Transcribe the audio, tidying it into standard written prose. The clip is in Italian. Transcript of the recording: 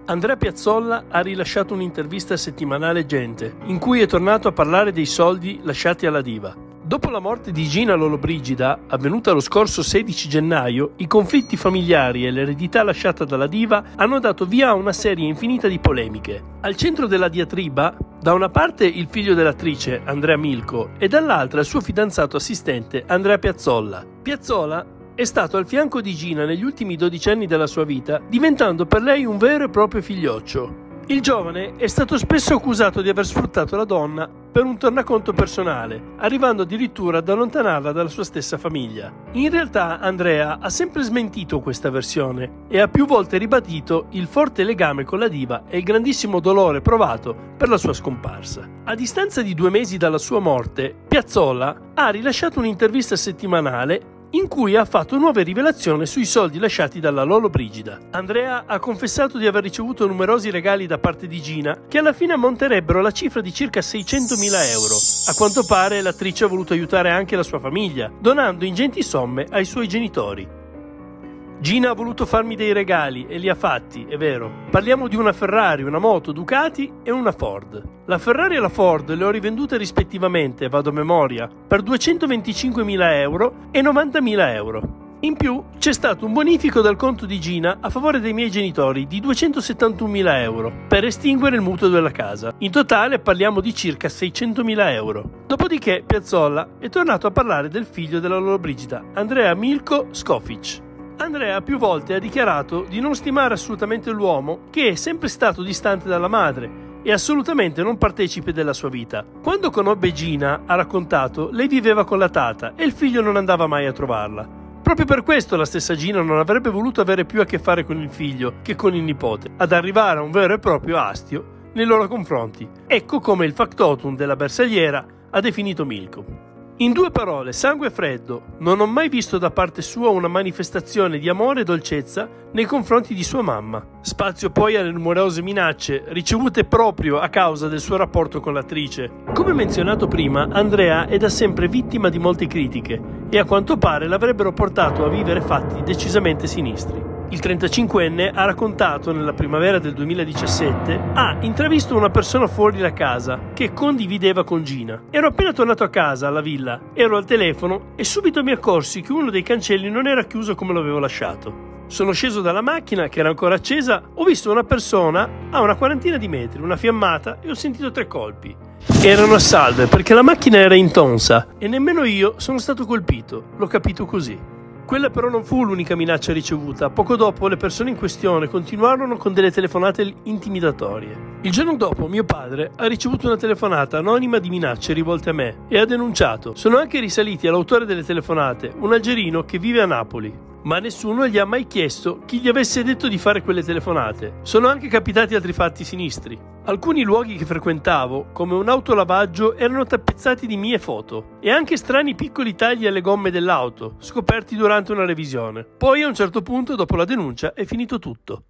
Andrea Piazzolla ha rilasciato un'intervista al settimanale Gente, in cui è tornato a parlare dei soldi lasciati alla diva. Dopo la morte di Gina Lollobrigida, avvenuta lo scorso 16 gennaio, i conflitti familiari e l'eredità lasciata dalla diva hanno dato via a una serie infinita di polemiche. Al centro della diatriba, da una parte il figlio dell'attrice, Andrea Milco, e dall'altra il suo fidanzato assistente, Andrea Piazzolla. Piazzolla è stato al fianco di Gina negli ultimi 12 anni della sua vita, diventando per lei un vero e proprio figlioccio. Il giovane è stato spesso accusato di aver sfruttato la donna per un tornaconto personale, arrivando addirittura ad allontanarla dalla sua stessa famiglia. In realtà Andrea ha sempre smentito questa versione e ha più volte ribadito il forte legame con la diva e il grandissimo dolore provato per la sua scomparsa. A distanza di 2 mesi dalla sua morte, Piazzolla ha rilasciato un'intervista settimanale in cui ha fatto nuove rivelazioni sui soldi lasciati dalla Lollobrigida. Andrea ha confessato di aver ricevuto numerosi regali da parte di Gina, che alla fine ammonterebbero la cifra di circa 600.000 euro. A quanto pare l'attrice ha voluto aiutare anche la sua famiglia, donando ingenti somme ai suoi genitori. Gina ha voluto farmi dei regali e li ha fatti, è vero. Parliamo di una Ferrari, una moto, Ducati e una Ford. La Ferrari e la Ford le ho rivendute rispettivamente, vado a memoria, per 225.000 euro e 90.000 euro. In più c'è stato un bonifico dal conto di Gina a favore dei miei genitori di 271.000 euro per estinguere il mutuo della casa. In totale parliamo di circa 600.000 euro. Dopodiché Piazzolla è tornato a parlare del figlio della Lollobrigida, Andrea Milko Skofic. Andrea più volte ha dichiarato di non stimare assolutamente l'uomo, che è sempre stato distante dalla madre e assolutamente non partecipe della sua vita. Quando conobbe Gina, ha raccontato, lei viveva con la tata e il figlio non andava mai a trovarla. Proprio per questo la stessa Gina non avrebbe voluto avere più a che fare con il figlio che con il nipote, ad arrivare a un vero e proprio astio nei loro confronti. Ecco come il factotum della bersagliera ha definito Milko. In 2 parole, sangue freddo, non ho mai visto da parte sua una manifestazione di amore e dolcezza nei confronti di sua mamma. Spazio poi alle numerose minacce ricevute proprio a causa del suo rapporto con l'attrice. Come menzionato prima, Andrea è da sempre vittima di molte critiche e a quanto pare l'avrebbero portato a vivere fatti decisamente sinistri. Il 35enne ha raccontato nella primavera del 2017 ha intravisto una persona fuori la casa che condivideva con Gina. Ero appena tornato a casa, alla villa, ero al telefono e subito mi accorsi che uno dei cancelli non era chiuso come l'avevo lasciato. Sono sceso dalla macchina, che era ancora accesa, ho visto una persona a una quarantina di metri, una fiammata, e ho sentito 3 colpi. Erano a salve perché la macchina era intonsa e nemmeno io sono stato colpito, l'ho capito così. Quella però non fu l'unica minaccia ricevuta. Poco dopo le persone in questione continuarono con delle telefonate intimidatorie. Il giorno dopo mio padre ha ricevuto una telefonata anonima di minacce rivolte a me e ha denunciato. Sono anche risaliti all'autore delle telefonate, un algerino che vive a Napoli. Ma nessuno gli ha mai chiesto chi gli avesse detto di fare quelle telefonate. Sono anche capitati altri fatti sinistri. Alcuni luoghi che frequentavo, come un autolavaggio, erano tappezzati di mie foto e anche strani piccoli tagli alle gomme dell'auto, scoperti durante una revisione. Poi a un certo punto, dopo la denuncia, è finito tutto.